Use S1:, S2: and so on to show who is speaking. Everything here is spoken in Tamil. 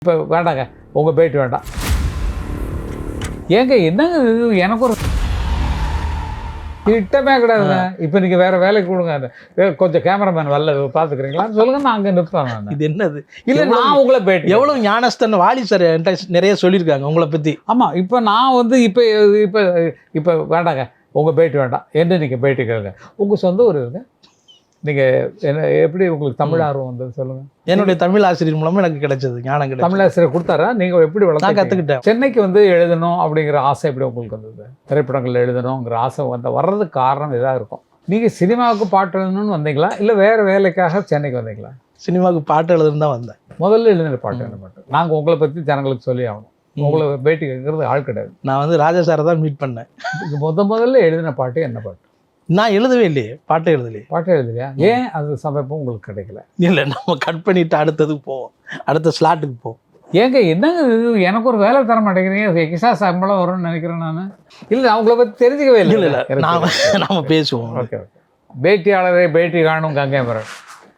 S1: இப்போ வேண்டாங்க, உங்கள் பேட்டி வேண்டாம். ஏங்க என்னங்க இது, எனக்கு ஒரு திட்டமே கிடையாதுங்க. இப்போ நீங்கள் வேறு வேலைக்கு கொடுங்க, கொஞ்சம் கேமராமேன் வரல பார்த்துக்கிறீங்களான்னு சொல்லுங்கள், நான் அங்கே நிற்பேன். நான்
S2: இது என்னது
S1: இல்லை, நான் உங்களை பேட்டி
S2: எவ்வளோ ஞானஸ்தன் வாலி சார் என்கிட்ட நிறைய சொல்லியிருக்காங்க உங்களை பற்றி.
S1: ஆமாம், இப்போ நான் வந்து இப்போ இப்போ இப்போ வேண்டாங்க, உங்கள் பேட்டி வேண்டாம். என்ன நீங்கள் பேட்டி கேளுங்க, உங்கள் சொந்த ஊர் இருங்க. நீங்கள் என்ன எப்படி உங்களுக்கு தமிழ் ஆர்வம் வந்தது சொல்லுங்கள்.
S2: என்னுடைய தமிழ் ஆசிரியர் மூலமாக எனக்கு கிடைச்சது ஞானம் கிடைச்சது.
S1: தமிழ் ஆசிரியர் கொடுத்தாரா? நீங்கள் எப்படி
S2: நான் கற்றுக்கிட்டேன்.
S1: சென்னைக்கு வந்து எழுதணும் அப்படிங்கிற ஆசை எப்படி உங்களுக்கு வந்தது? திரைப்படங்கள் எழுதணுங்கிற ஆசை வர்றதுக்கு காரணம் இதாக இருக்கும். நீங்கள் சினிமாவுக்கு பாட்டு எழுதணும்னு வந்தீங்களா, இல்லை வேறு வேலைக்காக சென்னைக்கு வந்தீங்களா?
S2: சினிமாவுக்கு பாட்டு எழுதுன்னு தான் வந்தேன்.
S1: முதல்ல எழுதின பாட்டு என்ன பாட்டு? நாங்கள் உங்களை பற்றி ஜனங்களுக்கு சொல்லி ஆகணும். உங்களை பேட்டி கேட்கறது ஆள் கிடையாது.
S2: நான் வந்து ராஜா சாரை தான் மீட் பண்ணேன்.
S1: முதல்ல எழுதின பாட்டு என்ன பாட்டு?
S2: நான் எழுதவே இல்லையே, பாட்டை எழுதலையே.
S1: பாட்டே எழுதலையா? ஏன் அது சமயப்பும் உங்களுக்கு கிடைக்கல?
S2: இல்லை, நம்ம கட் பண்ணிவிட்டு அடுத்ததுக்கு போவோம், அடுத்த ஸ்லாட்டுக்கு போவோம்.
S1: ஏங்க என்னங்க இது, எனக்கு ஒரு வேலை தர மாட்டேங்கிறீங்க, எக்ஸ்ட்ரா சம்பளம் வரும்னு நினைக்கிறேன் நான். இல்லை, அவங்கள பற்றி தெரிஞ்சுக்கவே இல்லை.
S2: இல்லை, நாம பேசுவோம்.
S1: Okay okay. பேட்டியாளரை பேட்டி காணும் கங்கை மரன்.